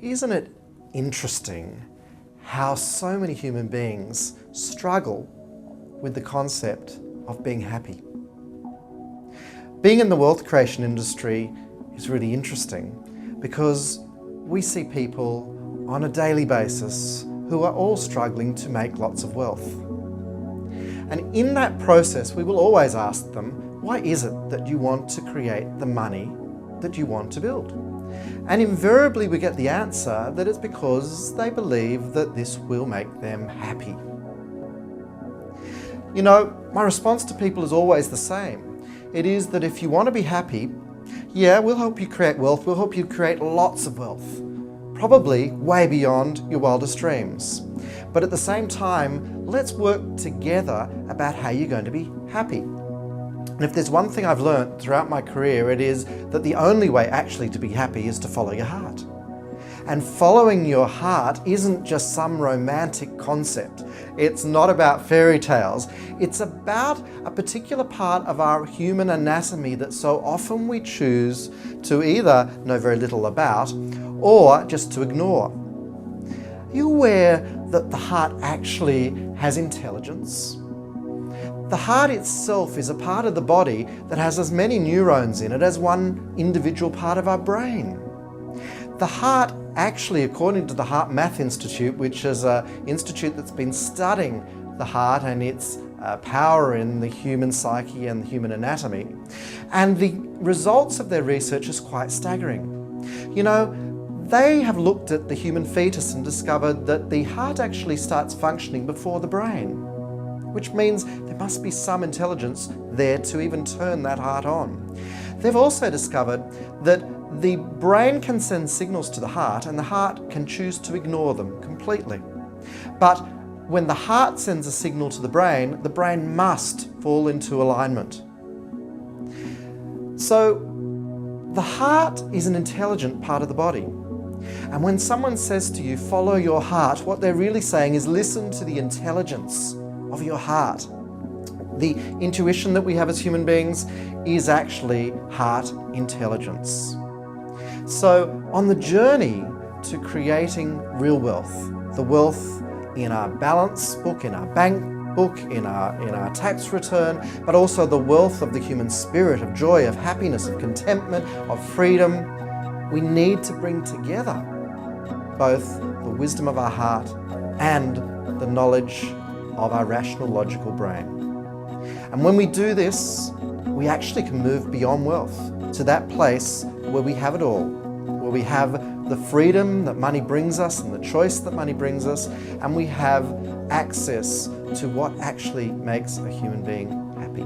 Isn't it interesting how so many human beings struggle with the concept of being happy? Being in the wealth creation industry is really interesting because we see people on a daily basis who are all struggling to make lots of wealth. And in that process, we will always ask them, why is it that you want to create the money that you want to build? And invariably we get the answer that it's because they believe that this will make them happy. You know, my response to people is always the same. It is that if you want to be happy, yeah, we'll help you create wealth, we'll help you create lots of wealth, probably way beyond your wildest dreams. But at the same time, let's work together about how you're going to be happy. And if there's one thing I've learned throughout my career, it is that the only way actually to be happy is to follow your heart. And following your heart isn't just some romantic concept. It's not about fairy tales. It's about a particular part of our human anatomy that so often we choose to either know very little about or just to ignore. Are you aware that the heart actually has intelligence? The heart itself is a part of the body that has as many neurons in it as one individual part of our brain. The heart actually, according to the Heart Math Institute, which is an institute that's been studying the heart and its power in the human psyche and the human anatomy, and the results of their research is quite staggering. You know, they have looked at the human fetus and discovered that the heart actually starts functioning before the brain, which means there must be some intelligence there to even turn that heart on. They've also discovered that the brain can send signals to the heart and the heart can choose to ignore them completely. But when the heart sends a signal to the brain must fall into alignment. So the heart is an intelligent part of the body. And when someone says to you, follow your heart, what they're really saying is listen to the intelligence of your heart. The intuition that we have as human beings is actually heart intelligence. So on the journey to creating real wealth, the wealth in our balance book, in our bank book, in our tax return, but also the wealth of the human spirit, of joy, of happiness, of contentment, of freedom, we need to bring together both the wisdom of our heart and the knowledge of our rational, logical brain. And when we do this, we actually can move beyond wealth to that place where we have it all, where we have the freedom that money brings us and the choice that money brings us, and we have access to what actually makes a human being happy.